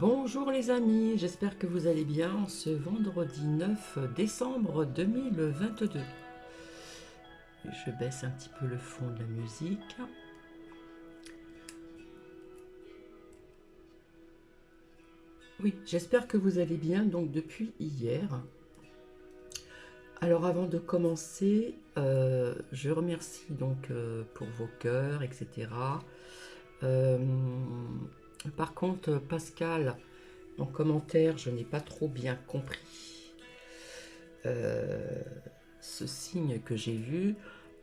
Bonjour les amis, j'espère que vous allez bien en ce vendredi 9 décembre 2022. Je baisse un petit peu le fond de la musique. Oui, j'espère que vous allez bien donc depuis hier. Alors avant de commencer, je remercie donc pour vos cœurs, etc. Par contre, Pascal, en commentaire, je n'ai pas trop bien compris. Ce signe que j'ai vu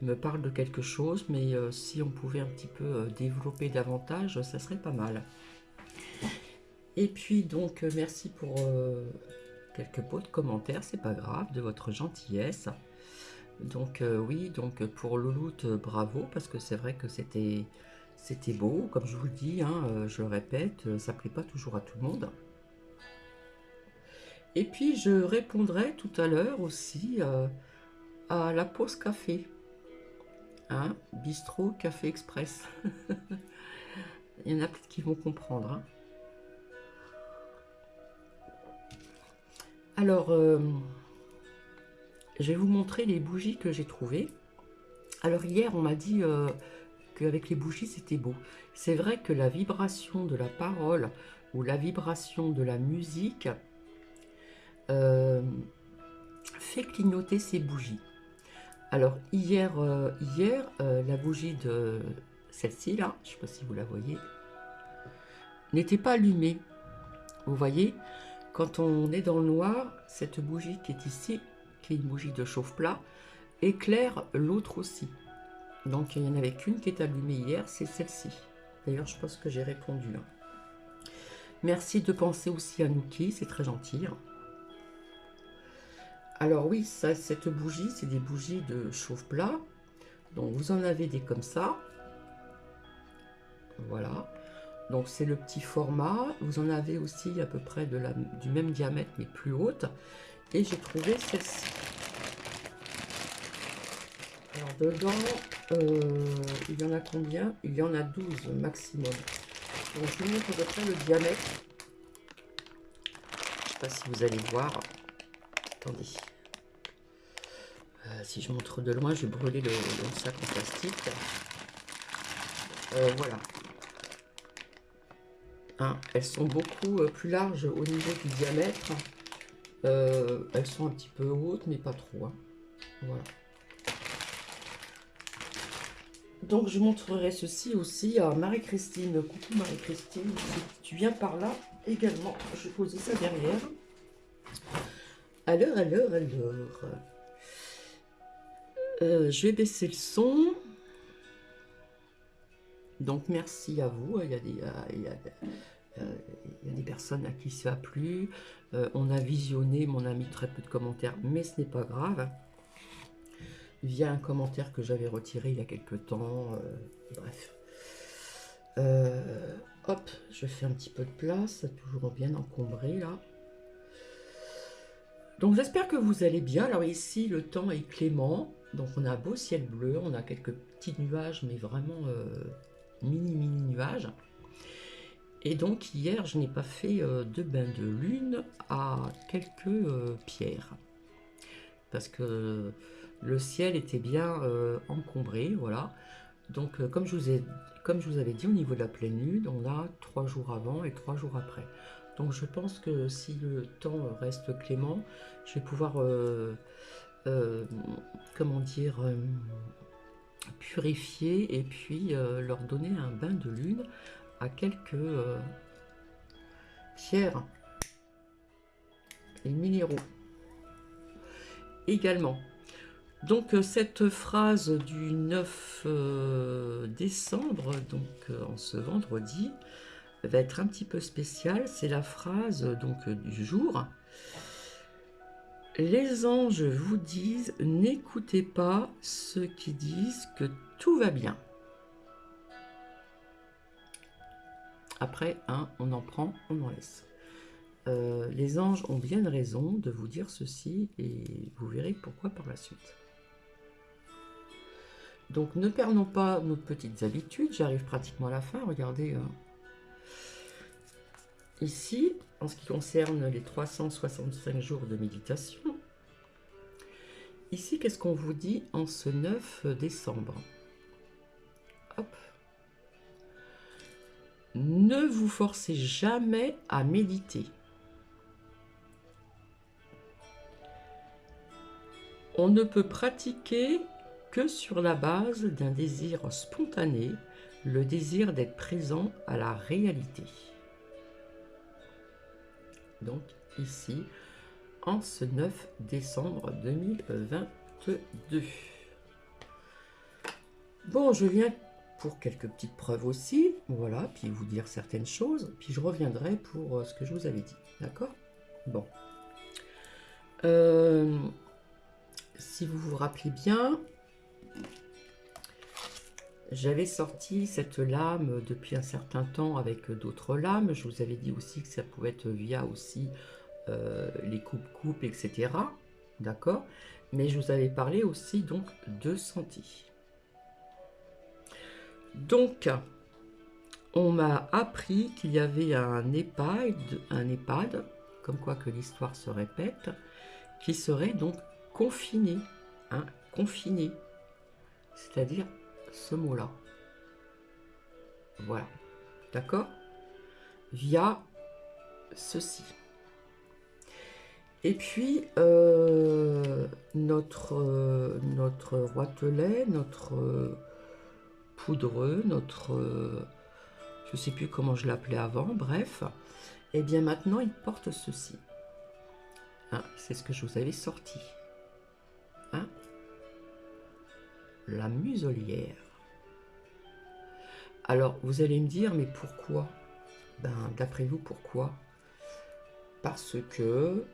me parle de quelque chose, mais si on pouvait un petit peu développer davantage, ça serait pas mal. Et puis donc, merci pour quelques pots de commentaires, c'est pas grave, de votre gentillesse. Donc oui, donc pour Louloute, bravo, parce que c'est vrai que c'était beau, comme je vous le dis, hein, je le répète, ça plaît pas toujours à tout le monde. Et puis je répondrai tout à l'heure aussi à la pause café. Hein, bistrot, café express. Il y en a peut-être qui vont comprendre. Hein. Alors, je vais vous montrer les bougies que j'ai trouvées. Alors hier, on m'a dit qu'avec les bougies, c'était beau. C'est vrai que la vibration de la parole ou la vibration de la musique fait clignoter ces bougies. Alors hier, la bougie de celle-ci là, je ne sais pas si vous la voyez, n'était pas allumée. Vous voyez, quand on est dans le noir, cette bougie qui est ici, qui est une bougie de chauffe-plat, éclaire l'autre aussi. Donc il n'y en avait qu'une qui est allumée hier, c'est celle-ci. D'ailleurs, je pense que j'ai répondu. Hein. Merci de penser aussi à Nouki, c'est très gentil. Hein. Alors oui, ça, cette bougie, c'est des bougies de chauffe-plat. Donc vous en avez des comme ça. Voilà. Donc c'est le petit format. Vous en avez aussi à peu près du même diamètre, mais plus haute. Et j'ai trouvé celle-ci. Alors dedans, il y en a combien? Il y en a 12 maximum. Donc je vous montre à peu près le diamètre. Je ne sais pas si vous allez voir. Attendez. Si je montre de loin, je vais brûler le sac en plastique. Voilà. Hein, elles sont beaucoup plus larges au niveau du diamètre. Elles sont un petit peu hautes, mais pas trop. Hein. Voilà. Donc je montrerai ceci aussi à Marie-Christine. Coucou Marie-Christine, si tu viens par là également. Je vais poser ça derrière. Alors. Je vais baisser le son. Donc merci à vous. Il y a des personnes à qui ça a plu. On a visionné, mais on a mis très peu de commentaires, mais ce n'est pas grave. Via un commentaire que j'avais retiré il y a quelques temps. Bref. Hop, je fais un petit peu de place, toujours bien encombré là. Donc j'espère que vous allez bien. Alors ici, le temps est clément. Donc on a un beau ciel bleu, on a quelques petits nuages, mais vraiment mini nuages. Et donc hier, je n'ai pas fait de bain de lune à quelques pierres. Parce que le ciel était bien encombré, voilà. Donc comme je vous avais dit, au niveau de la pleine lune, on a 3 jours avant et 3 jours après. Donc je pense que si le temps reste clément, je vais pouvoir, comment dire, purifier et puis leur donner un bain de lune à quelques pierres et minéraux également. Donc cette phrase du 9 décembre, donc en ce vendredi, va être un petit peu spéciale. C'est la phrase donc du jour. Les anges vous disent, n'écoutez pas ceux qui disent que tout va bien. Après, hein, on en prend, on en laisse. Les anges ont bien raison de vous dire ceci et vous verrez pourquoi par la suite. Donc ne perdons pas nos petites habitudes, j'arrive pratiquement à la fin, regardez. ici, en ce qui concerne les 365 jours de méditation, ici, qu'est-ce qu'on vous dit en ce 9 décembre? Hop. Ne vous forcez jamais à méditer. On ne peut pratiquer que sur la base d'un désir spontané, le désir d'être présent à la réalité. Donc ici, en ce 9 décembre 2022. Bon, je viens pour quelques petites preuves aussi, voilà, puis vous dire certaines choses, puis je reviendrai pour ce que je vous avais dit, d'accord? Bon. Si vous vous rappelez bien, j'avais sorti cette lame depuis un certain temps avec d'autres lames. Je vous avais dit aussi que ça pouvait être via aussi les coupes-coupes, etc. D'accord? Mais je vous avais parlé aussi donc de senti. Donc, on m'a appris qu'il y avait un EHPAD, comme quoi que l'histoire se répète, qui serait donc confiné, hein, confiné, c'est-à-dire ce mot-là. Voilà, d'accord? Via ceci. Et puis, notre roitelet, notre poudreux, je ne sais plus comment je l'appelais avant, bref, et bien maintenant, il porte ceci. Hein, c'est ce que je vous avais sorti. Hein? La muselière. Alors, vous allez me dire, mais pourquoi? Ben, d'après vous, pourquoi? Parce que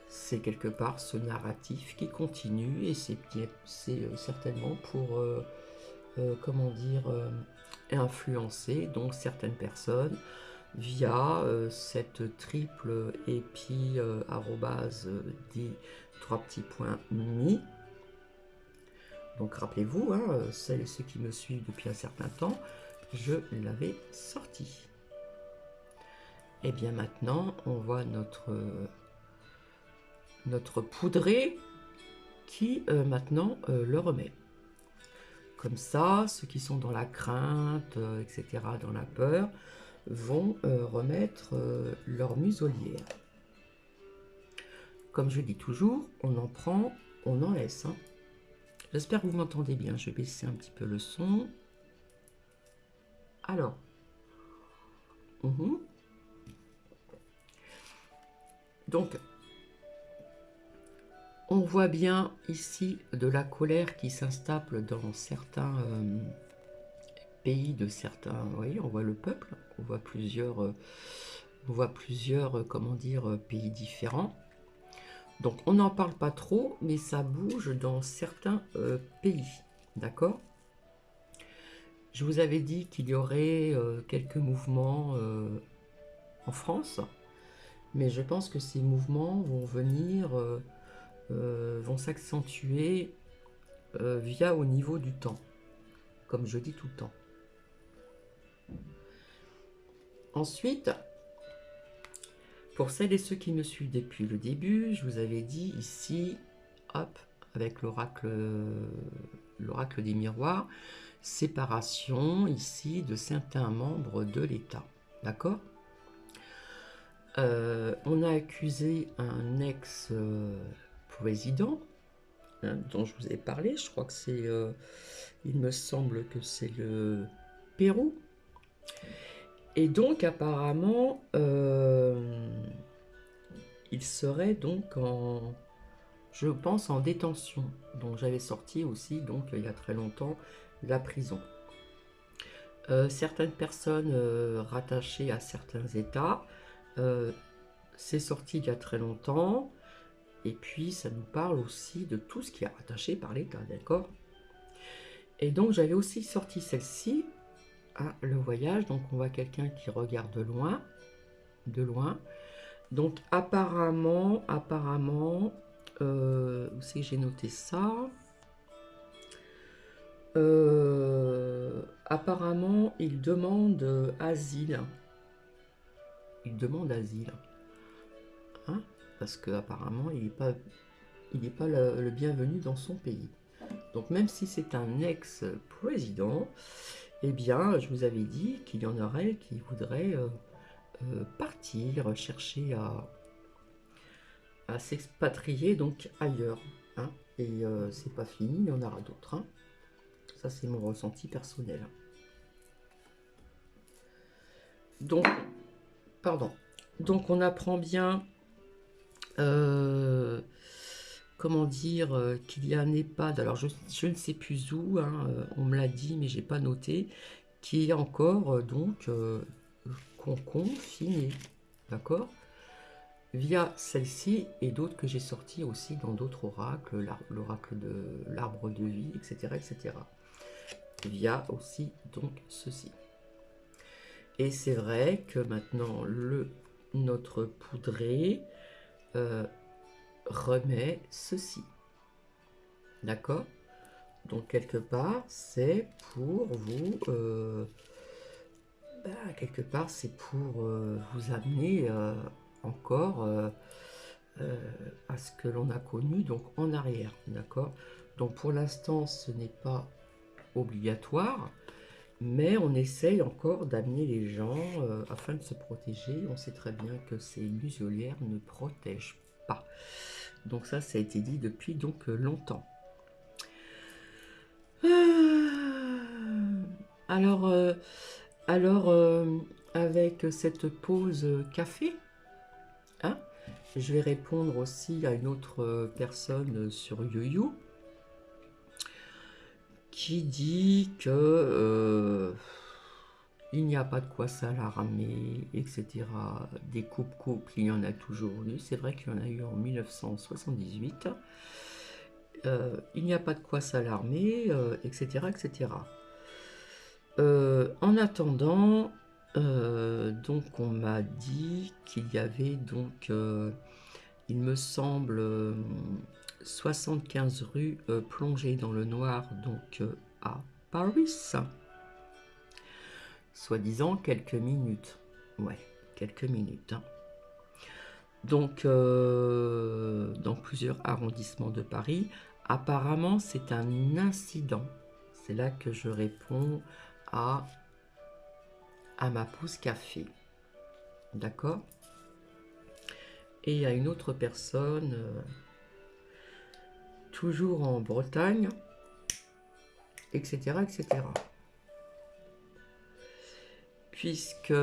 c'est quelque part ce narratif qui continue et c'est certainement pour, comment dire, influencer donc certaines personnes via cette triple épi des 3 petits points mi. Donc rappelez-vous, hein, celles et ceux qui me suivent depuis un certain temps, je l'avais sorti. Et bien maintenant, on voit notre poudré qui maintenant le remet. Comme ça, ceux qui sont dans la crainte, etc., dans la peur, vont remettre leur muselière. Comme je dis toujours, on en prend, on en laisse. Hein. J'espère que vous m'entendez bien. Je vais baisser un petit peu le son. Alors. Donc, on voit bien ici de la colère qui s'installe dans certains pays de certains... Vous voyez, on voit le peuple, on voit plusieurs comment dire, pays différents. Donc, on n'en parle pas trop, mais ça bouge dans certains pays. D'accord? Je vous avais dit qu'il y aurait quelques mouvements en France, mais je pense que ces mouvements vont venir, vont s'accentuer via au niveau du temps, comme je dis tout le temps. Ensuite, pour celles et ceux qui me suivent depuis le début, je vous avais dit ici, hop, avec l'oracle des miroirs, séparation ici de certains membres de l'État. D'accord? On a accusé un ex-président, hein, dont je vous ai parlé, je crois que c'est, il me semble que c'est le Pérou. Et donc apparemment, il serait donc je pense en détention. Donc j'avais sorti aussi, donc il y a très longtemps, la prison. Certaines personnes rattachées à certains États, c'est sorti il y a très longtemps. Et puis ça nous parle aussi de tout ce qui est rattaché par l'État, d'accord? Et donc j'avais aussi sorti celle-ci, hein, le voyage. Donc on voit quelqu'un qui regarde de loin. Donc apparemment, où c'est que j'ai noté ça? apparemment, il demande asile. Il demande asile. Hein, parce qu'apparemment, il n'est pas le bienvenu dans son pays. Donc même si c'est un ex-président, eh bien, je vous avais dit qu'il y en aurait qui voudraient partir, chercher à s'expatrier donc ailleurs. Hein. Et c'est pas fini, il y en aura d'autres. Hein. Ça, c'est mon ressenti personnel. Donc, pardon. Donc, on apprend bien, comment dire, qu'il y a un EHPAD. Alors, je ne sais plus où, hein, on me l'a dit, mais j'ai pas noté, qui est encore donc confiné. D'accord, via celle-ci et d'autres que j'ai sortis aussi dans d'autres oracles, l'oracle de l'arbre de vie, etc., etc. Via aussi donc ceci. Et c'est vrai que maintenant notre poudré remet ceci. D'accord? Donc quelque part c'est pour vous quelque part c'est pour vous amener encore à ce que l'on a connu donc en arrière. D'accord? Donc pour l'instant ce n'est pas obligatoire, mais on essaye encore d'amener les gens afin de se protéger. On sait très bien que ces muselières ne protègent pas. Donc ça a été dit depuis donc longtemps. Alors, avec cette pause café, hein, je vais répondre aussi à une autre personne sur YoYo qui dit que il n'y a pas de quoi s'alarmer, etc. Des coupes-coupes, il y en a toujours eu. C'est vrai qu'il y en a eu en 1978. Il n'y a pas de quoi s'alarmer, etc., etc. En attendant, donc on m'a dit qu'il y avait donc, il me semble, 75 rues plongées dans le noir, donc à Paris. Soi-disant quelques minutes. Ouais, quelques minutes. Hein. Donc, dans plusieurs arrondissements de Paris, apparemment c'est un incident. C'est là que je réponds à ma pause café. D'accord? Et à une autre personne, toujours en Bretagne, etc., etc. Puisque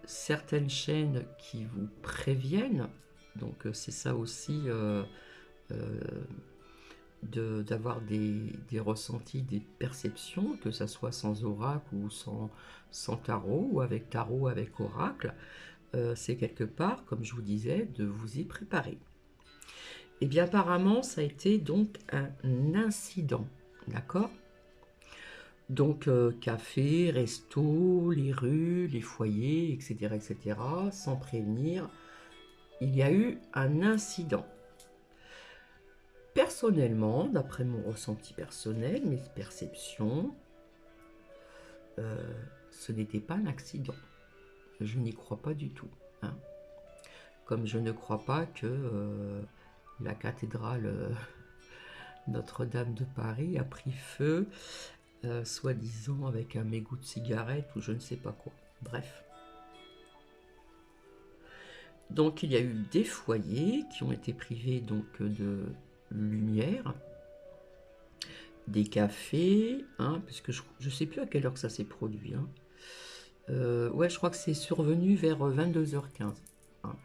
certaines chaînes qui vous préviennent, donc c'est ça aussi, d'avoir des ressentis, des perceptions, que ça soit sans oracle ou sans tarot, ou avec tarot, avec oracle, c'est quelque part, comme je vous disais, de vous y préparer. Et bien apparemment, ça a été donc un incident, d'accord? Donc café, resto, les rues, les foyers, etc., etc., sans prévenir, il y a eu un incident. Personnellement, d'après mon ressenti personnel, mes perceptions, ce n'était pas un accident. Je n'y crois pas du tout. Hein. Comme je ne crois pas que la cathédrale Notre-Dame de Paris a pris feu, soi-disant avec un mégot de cigarette ou je ne sais pas quoi. Bref. Donc il y a eu des foyers qui ont été privés donc de lumière, des cafés, hein, puisque je ne sais plus à quelle heure que ça s'est produit. Hein. Ouais, je crois que c'est survenu vers 22h15. Hein.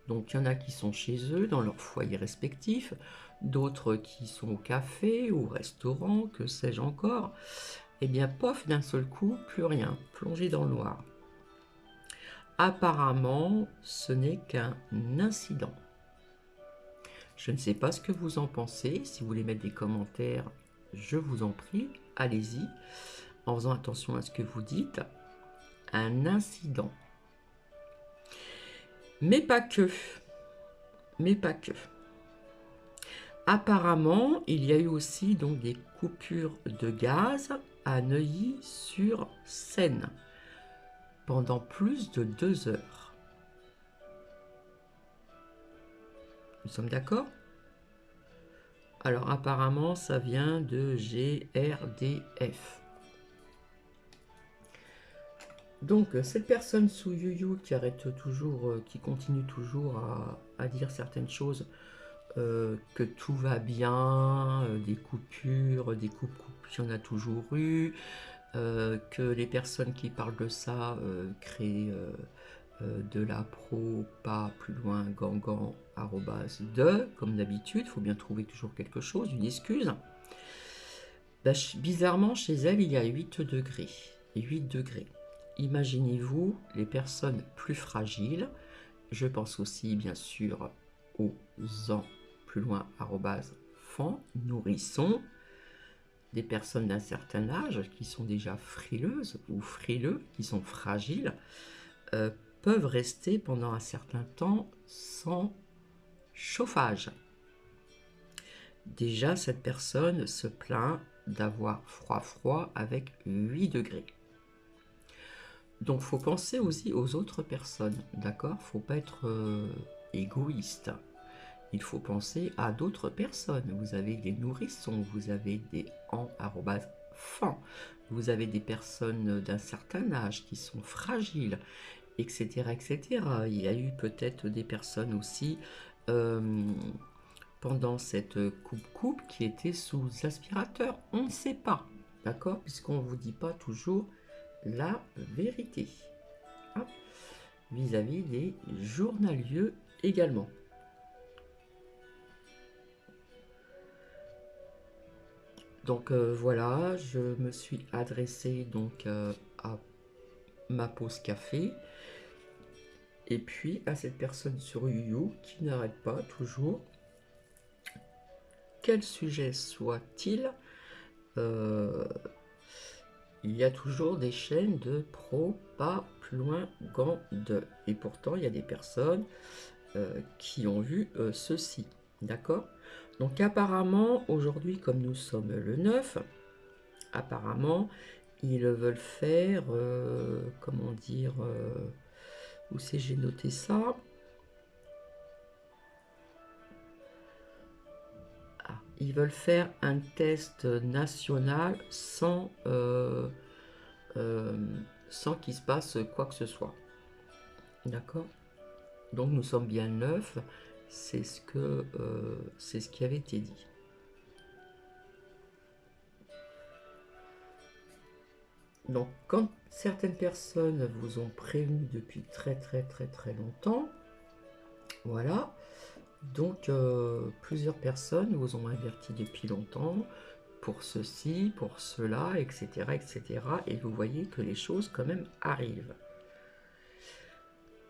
Donc il y en a qui sont chez eux, dans leur foyer respectif, d'autres qui sont au café, au restaurant, que sais-je encore. Et bien, pof, d'un seul coup, plus rien, plongé dans le noir. Apparemment, ce n'est qu'un incident. Je ne sais pas ce que vous en pensez. Si vous voulez mettre des commentaires, je vous en prie, allez-y, en faisant attention à ce que vous dites. Un incident. Mais pas que. Mais pas que. Apparemment, il y a eu aussi donc des coupures de gaz à Neuilly-sur-Seine pendant plus de 2 heures. Nous sommes d'accord? Alors apparemment ça vient de GRDF. Donc cette personne sous Yuyu qui arrête toujours, qui continue toujours à dire certaines choses, que tout va bien, des coupures, des coupes, il y en a toujours eu, que les personnes qui parlent de ça créent de la pro, pas plus loin, gangan, arrobase, de, comme d'habitude, il faut bien trouver toujours quelque chose, une excuse. Bah, bizarrement, chez elle, il y a 8 degrés. 8 degrés. Imaginez-vous les personnes plus fragiles. Je pense aussi, bien sûr, aux ans, plus loin, arrobase, enfants, nourrissons, des personnes d'un certain âge qui sont déjà frileuses ou frileux, qui sont fragiles, peuvent rester pendant un certain temps sans chauffage. Déjà, cette personne se plaint d'avoir froid avec 8 degrés. Donc, il faut penser aussi aux autres personnes, d'accord? Il ne faut pas être égoïste. Il faut penser à d'autres personnes. Vous avez des nourrissons, vous avez des enfants, vous avez des personnes d'un certain âge qui sont fragiles, etc., etc. Il y a eu peut-être des personnes aussi pendant cette coupe qui étaient sous aspirateur. On ne sait pas, d'accord? Puisqu'on ne vous dit pas toujours la vérité. Hein, vis-à-vis des journaliers également. Donc voilà, je me suis adressé donc à ma pause café et puis à cette personne sur Yuyu qui n'arrête pas toujours, quel sujet soit-il, il y a toujours des chaînes de propagande et pourtant il y a des personnes qui ont vu ceci, d'accord? Donc apparemment aujourd'hui, comme nous sommes le 9, apparemment ils veulent faire, comment dire, où c'est, j'ai noté ça. Ah, ils veulent faire un test national sans qu'il se passe quoi que ce soit. D'accord? Donc nous sommes bien le 9, c'est ce qui avait été dit. Donc quand certaines personnes vous ont prévenu depuis très longtemps, voilà, donc plusieurs personnes vous ont averti depuis longtemps pour ceci, pour cela, etc., et vous voyez que les choses quand même arrivent.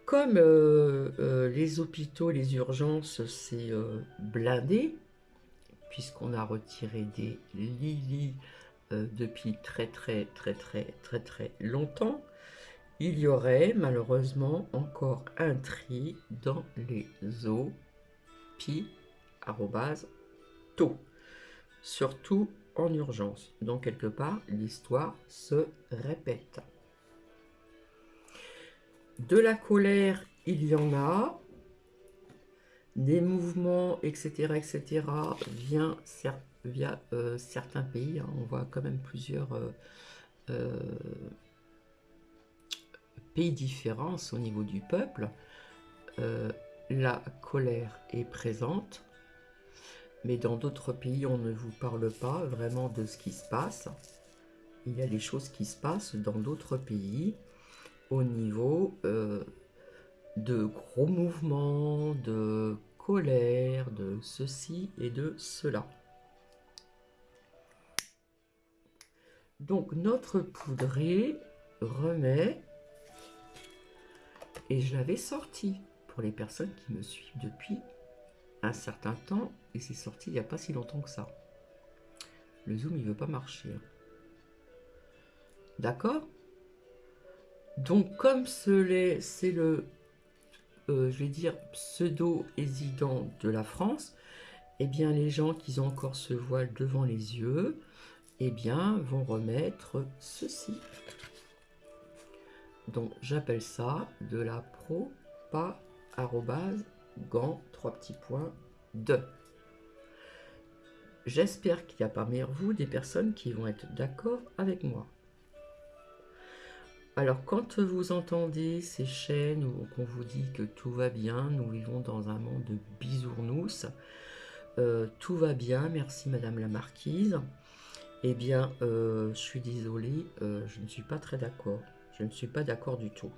Comme les hôpitaux, les urgences, c'est blindé, puisqu'on a retiré des lits depuis très longtemps, il y aurait malheureusement encore un tri dans les hôpitaux, surtout en urgence. Donc quelque part, l'histoire se répète. De la colère, il y en a. Des mouvements, etc., via certains pays. Hein, on voit quand même plusieurs pays différents au niveau du peuple. La colère est présente, mais dans d'autres pays, on ne vous parle pas vraiment de ce qui se passe. Il y a des choses qui se passent dans d'autres pays au niveau de gros mouvements, de colère, de ceci et de cela. Donc notre poudrée remet, et je l'avais sorti pour les personnes qui me suivent depuis un certain temps, et c'est sorti il n'y a pas si longtemps que ça. Le zoom il veut pas marcher. D'accord? Donc comme c'est le je vais dire pseudo-résident de la France, eh bien les gens qui ont encore ce voile devant les yeux, eh bien, vont remettre ceci. Donc, j'appelle ça de la propa@gant 3 petits points de. J'espère qu'il y a parmi vous des personnes qui vont être d'accord avec moi. Alors, quand vous entendez ces chaînes où on vous dit que tout va bien, nous vivons dans un monde de bisounours, tout va bien, merci Madame la Marquise, eh bien, je suis désolée, je ne suis pas très d'accord. Je ne suis pas d'accord du tout.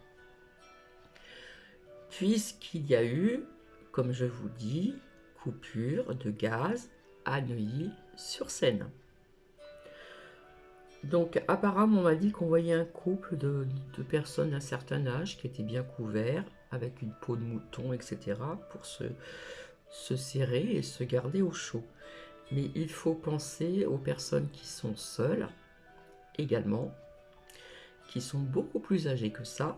Puisqu'il y a eu, comme je vous dis, coupure de gaz à Neuilly-sur-Seine. Donc apparemment on m'a dit qu'on voyait un couple de personnes d'un certain âge qui étaient bien couverts, avec une peau de mouton, etc. pour se serrer et se garder au chaud. Mais il faut penser aux personnes qui sont seules, également, qui sont beaucoup plus âgées que ça,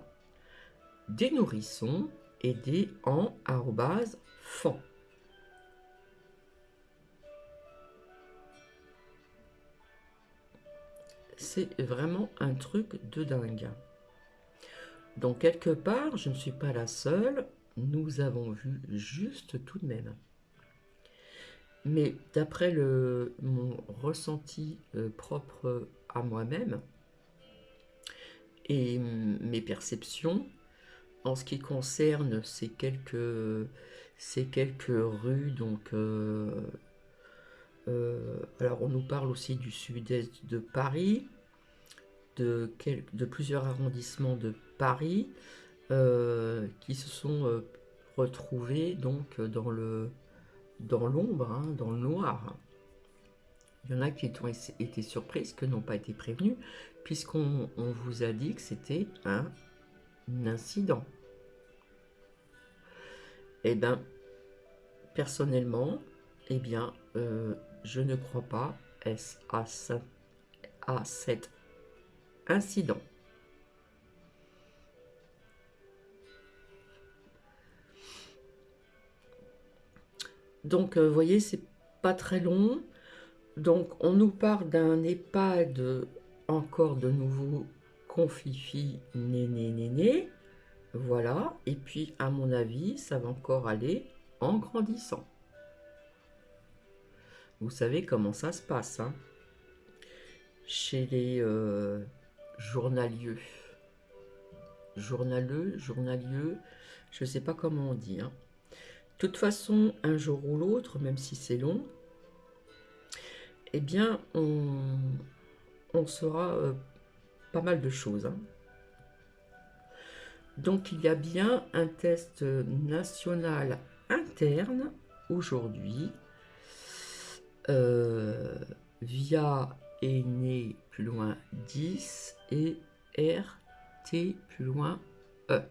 des nourrissons et des enfants. C'est vraiment un truc de dingue. Donc quelque part, je ne suis pas la seule, nous avons vu juste tout de même. Mais d'après mon ressenti propre à moi-même et mes perceptions, en ce qui concerne ces quelques rues, donc alors on nous parle aussi du sud-est de Paris, de plusieurs arrondissements de Paris, qui se sont retrouvés donc dans l'ombre, hein, dans le noir. Il y en a qui ont été surprises, que n'ont pas été prévenus, puisqu'on vous a dit que c'était un incident. Eh bien, personnellement, eh bien, je ne crois pas à cet incident. Donc, vous voyez, c'est pas très long. Donc, on nous parle d'un EHPAD encore de nouveau confifi néné. Voilà. Et puis, à mon avis, ça va encore aller en grandissant. Vous savez comment ça se passe, hein, chez les journaliers, je ne sais pas comment on dit. Hein. De toute façon, un jour ou l'autre, même si c'est long, eh bien, on saura pas mal de choses. Hein. Donc, il y a bien un test national interne aujourd'hui via ENE plus loin 10 et RT plus loin E.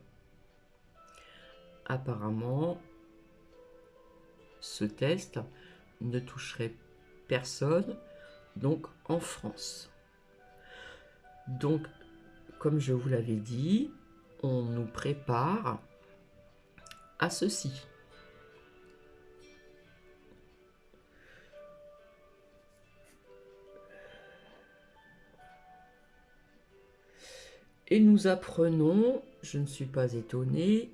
Apparemment, ce test ne toucherait personne, donc en France. Donc, comme je vous l'avais dit, on nous prépare à ceci. Et nous apprenons, je ne suis pas étonnée,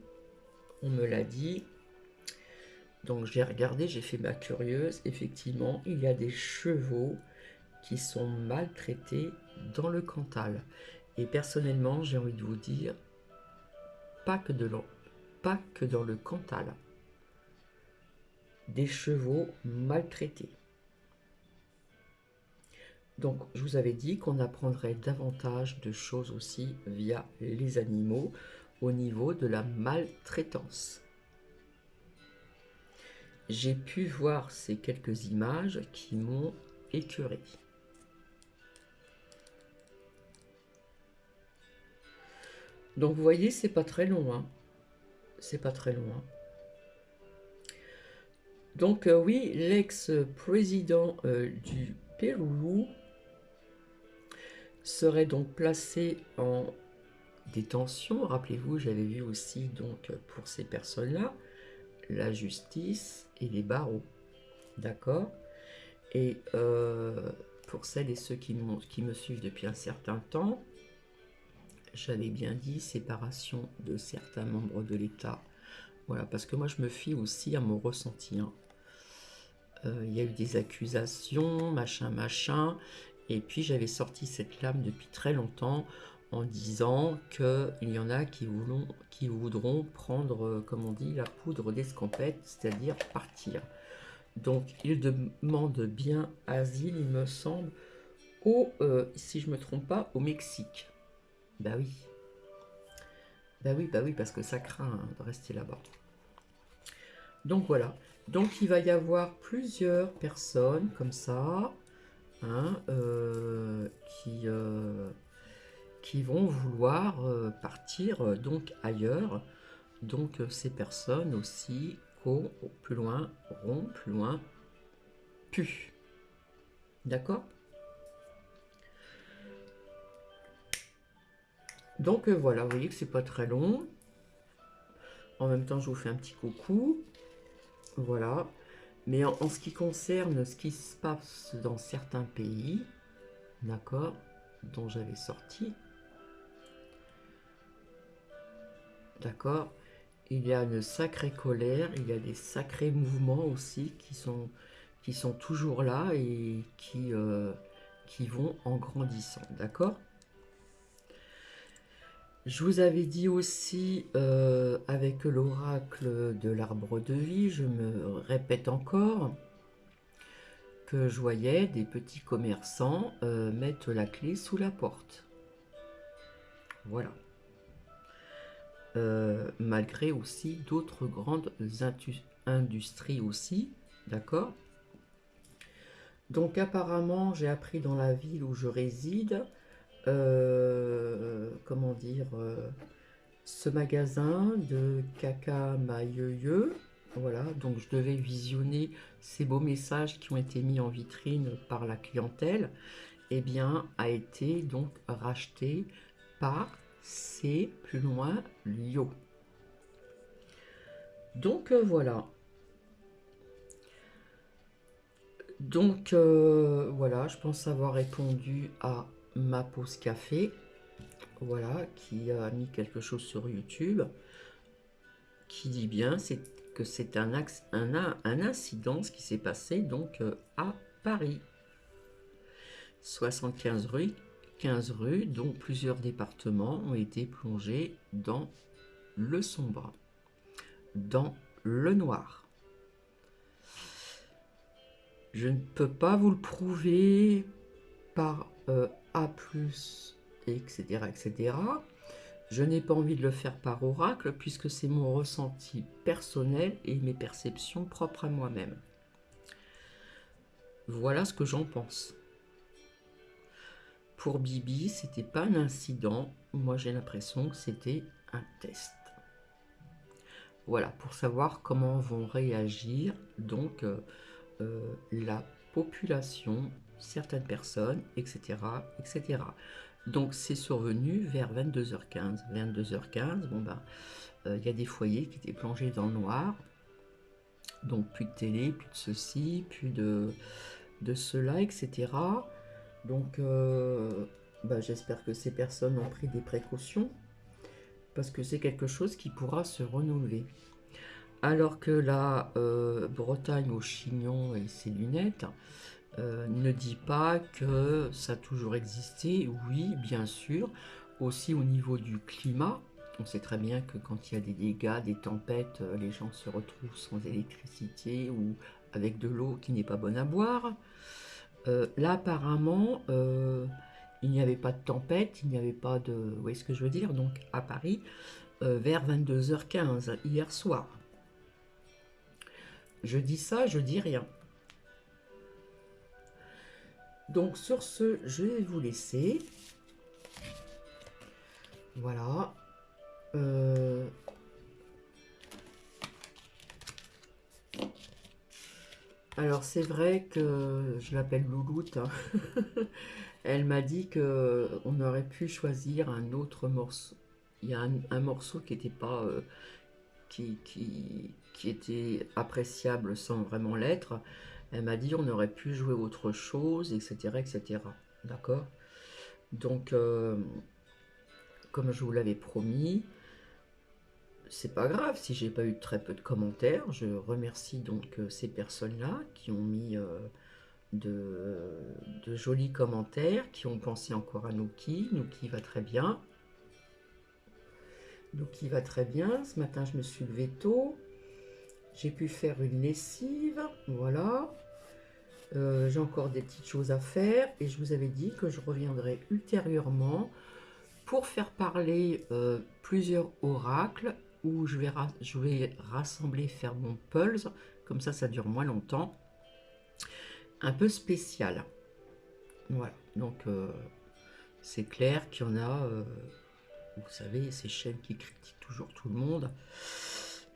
on me l'a dit, donc j'ai regardé, j'ai fait ma curieuse, effectivement, il y a des chevaux qui sont maltraités dans le Cantal. Et personnellement, j'ai envie de vous dire, pas que dans le Cantal. Des chevaux maltraités. Donc, je vous avais dit qu'on apprendrait davantage de choses aussi via les animaux au niveau de la maltraitance. J'ai pu voir ces quelques images qui m'ont écœuré. Donc, vous voyez, c'est pas très long. Hein. C'est pas très long. Hein. Donc, oui, l'ex-président du Pérou serait donc placé en détention. Rappelez-vous, j'avais vu aussi donc pour ces personnes-là la justice et les barreaux, d'accord. Et pour celles et ceux qui me suivent depuis un certain temps, j'avais bien dit séparation de certains membres de l'État. Voilà, parce que moi je me fie aussi à mon ressenti. Hein. Il y a eu des accusations, machin, et puis j'avais sorti cette lame depuis très longtemps en disant qu'il y en a qui voudront prendre, comme on dit, la poudre d'escampette, c'est-à-dire partir. Donc ils demandent bien asile, il me semble, si je ne me trompe pas, au Mexique. Bah oui. Bah oui, parce que ça craint hein, de rester là-bas. Donc voilà. Donc il va y avoir plusieurs personnes comme ça hein, qui vont vouloir partir donc ailleurs. Donc ces personnes aussi plus loin, pu. D'accord? Donc voilà, vous voyez que c'est pas très long. En même temps, je vous fais un petit coucou. Voilà. Mais en ce qui concerne ce qui se passe dans certains pays, d'accord, dont j'avais sorti, d'accord, il y a une sacrée colère, il y a des sacrés mouvements aussi qui sont toujours là et qui vont en grandissant, d'accord. Je vous avais dit aussi avec l'oracle de l'arbre de vie, je me répète encore, que je voyais des petits commerçants mettre la clé sous la porte. Voilà. Malgré aussi d'autres grandes industries aussi, d'accord. Donc apparemment, j'ai appris dans la ville où je réside, comment dire, ce magasin de caca mailleux, voilà, donc je devais visionner ces beaux messages qui ont été mis en vitrine par la clientèle, et bien a été donc racheté par C'est plus loin Lio. Donc voilà. Donc voilà, je pense avoir répondu à ma pause café, voilà, qui a mis quelque chose sur YouTube, qui dit bien que c'est un incident, ce qui s'est passé donc à Paris. 75 rues, 15 rues, dont plusieurs départements ont été plongés dans le sombre, dans le noir. Je ne peux pas vous le prouver par A+, etc., etc. Je n'ai pas envie de le faire par oracle, puisque c'est mon ressenti personnel et mes perceptions propres à moi-même. Voilà ce que j'en pense. Pour Bibi, c'était pas un incident. Moi, j'ai l'impression que c'était un test. Voilà, pour savoir comment vont réagir donc la population, certaines personnes, etc., etc. Donc c'est survenu vers 22h15. 22h15, bon ben, il y a des foyers qui étaient plongés dans le noir. Donc plus de télé, plus de ceci, plus de cela, etc. Donc ben, j'espère que ces personnes ont pris des précautions, parce que c'est quelque chose qui pourra se renouveler. Alors que la Bretagne au chignon et ses lunettes ne dit pas que ça a toujours existé. Oui, bien sûr, aussi au niveau du climat. On sait très bien que quand il y a des dégâts, des tempêtes, les gens se retrouvent sans électricité ou avec de l'eau qui n'est pas bonne à boire. Là, apparemment, il n'y avait pas de tempête, il n'y avait pas de... Vous voyez ce que je veux dire? Donc, à Paris, vers 22h15, hier soir. Je dis ça, je dis rien. Donc, sur ce, je vais vous laisser. Voilà. Alors, c'est vrai que je l'appelle Louloute. Hein. Elle m'a dit qu'on aurait pu choisir un autre morceau. Il y a un morceau qui n'était pas... qui était appréciable sans vraiment l'être. Elle m'a dit on aurait pu jouer autre chose, etc. etc. D'accord? Donc, comme je vous l'avais promis, c'est pas grave si j'ai pas eu très peu de commentaires. Je remercie donc ces personnes-là qui ont mis de jolis commentaires, qui ont pensé encore à Nouki. Nouki va très bien. Nouki va très bien. Ce matin, je me suis levé tôt. J'ai pu faire une lessive. Voilà. J'ai encore des petites choses à faire. Et je vous avais dit que je reviendrai ultérieurement pour faire parler plusieurs oracles où je vais rassembler, faire mon pulse. Comme ça dure moins longtemps. Un peu spécial. Voilà. Donc, c'est clair qu'il y en a... vous savez, ces chaînes qui critiquent toujours tout le monde,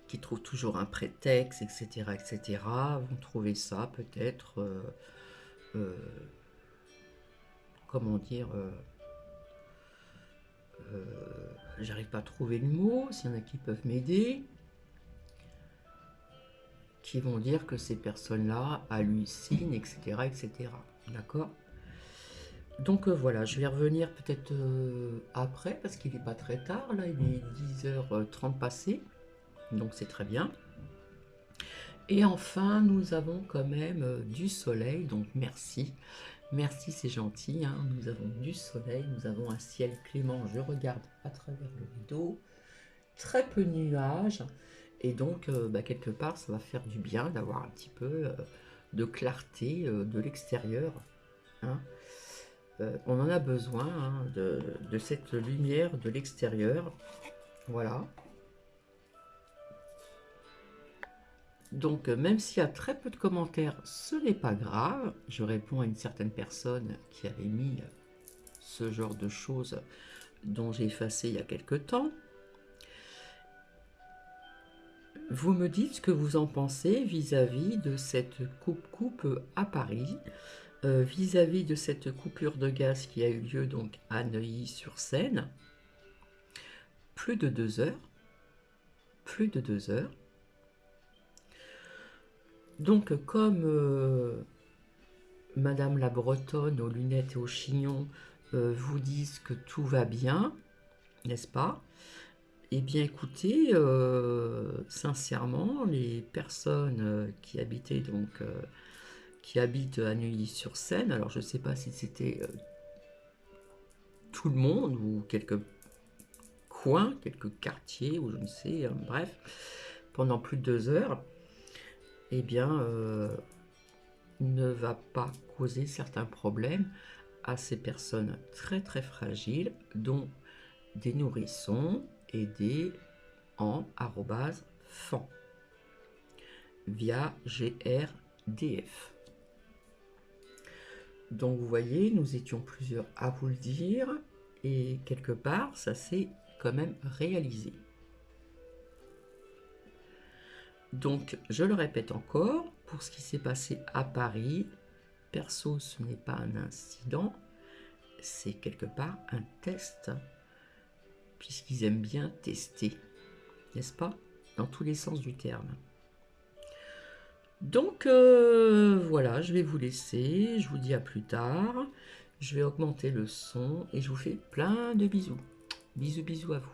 qui trouvent toujours un prétexte, etc., etc., vont trouver ça peut-être, comment dire, j'arrive pas à trouver le mot, s'il y en a qui peuvent m'aider, qui vont dire que ces personnes-là hallucinent, etc., etc., d'accord? Donc voilà, je vais revenir peut-être après, parce qu'il n'est pas très tard, là, il est 10h30 passé, donc c'est très bien. Et enfin, nous avons quand même du soleil, donc merci. Merci, c'est gentil, hein. Nous avons du soleil, nous avons un ciel clément, je regarde à travers le rideau, très peu de nuages, et donc quelque part, ça va faire du bien d'avoir un petit peu de clarté de l'extérieur, hein. On en a besoin, hein, de cette lumière de l'extérieur, voilà. Donc, même s'il y a très peu de commentaires, ce n'est pas grave. Je réponds à une certaine personne qui avait mis ce genre de choses dont j'ai effacé il y a quelque temps. Vous me dites ce que vous en pensez vis-à-vis de cette coupe à Paris, vis-à-vis de cette coupure de gaz qui a eu lieu donc à Neuilly-sur-Seine. Plus de 2 heures. Plus de 2 heures. Donc, comme Madame la Bretonne aux lunettes et aux chignons vous disent que tout va bien, n'est-ce pas? Eh bien, écoutez, sincèrement, les personnes qui habitaient qui habitent à Neuilly-sur-Seine, alors je ne sais pas si c'était tout le monde ou quelques coins, quelques quartiers, ou je ne sais, bref, pendant plus de 2 heures, eh bien, ne va pas causer certains problèmes à ces personnes très très fragiles, dont des nourrissons aidés en @fan via GRDF. Donc vous voyez, nous étions plusieurs à vous le dire, et quelque part, ça s'est quand même réalisé. Donc, je le répète encore, pour ce qui s'est passé à Paris, perso, ce n'est pas un incident, c'est quelque part un test, puisqu'ils aiment bien tester, n'est-ce pas? Dans tous les sens du terme. Donc, voilà, je vais vous laisser, je vous dis à plus tard, je vais augmenter le son, et je vous fais plein de bisous. Bisous, bisous à vous.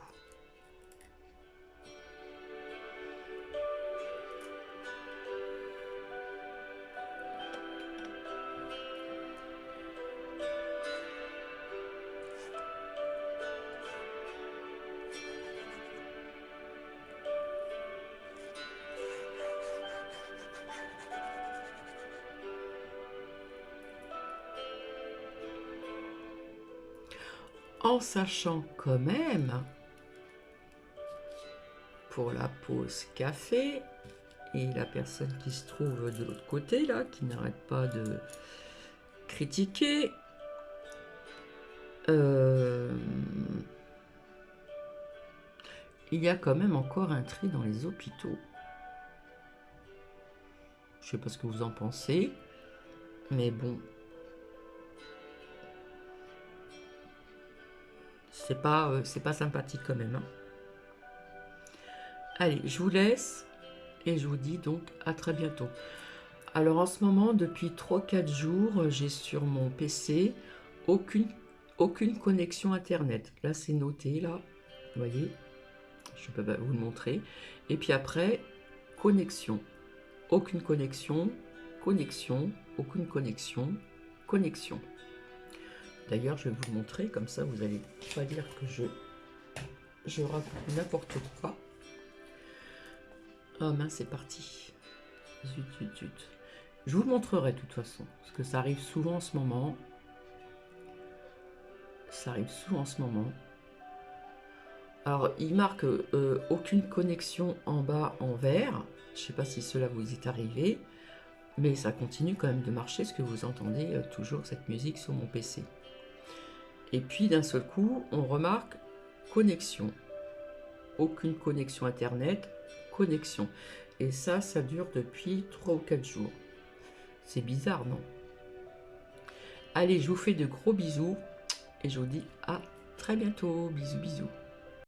En sachant quand même, pour la pause café, et la personne qui se trouve de l'autre côté, là, qui n'arrête pas de critiquer, il y a quand même encore un tri dans les hôpitaux. Je ne sais pas ce que vous en pensez, mais bon, c'est pas sympathique quand même, hein. Allez, je vous laisse et je vous dis donc à très bientôt. Alors en ce moment, depuis 3 4 jours, j'ai sur mon PC aucune connexion Internet. Là, c'est noté, là. Vous voyez, je peux pas vous le montrer. Et puis après, connexion. Aucune connexion, connexion, aucune connexion, connexion. D'ailleurs, je vais vous le montrer, comme ça vous allez pas dire que je raconte n'importe quoi. Ah mince, c'est parti. Zut, zut, zut. Je vous le montrerai de toute façon, parce que ça arrive souvent en ce moment. Ça arrive souvent en ce moment. Alors, il marque aucune connexion en bas en vert. Je ne sais pas si cela vous est arrivé, mais ça continue quand même de marcher, parce que vous entendez toujours cette musique sur mon PC. Et puis, d'un seul coup, on remarque connexion. Aucune connexion Internet, connexion. Et ça dure depuis 3 ou 4 jours. C'est bizarre, non? Allez, je vous fais de gros bisous et je vous dis à très bientôt. Bisous, bisous.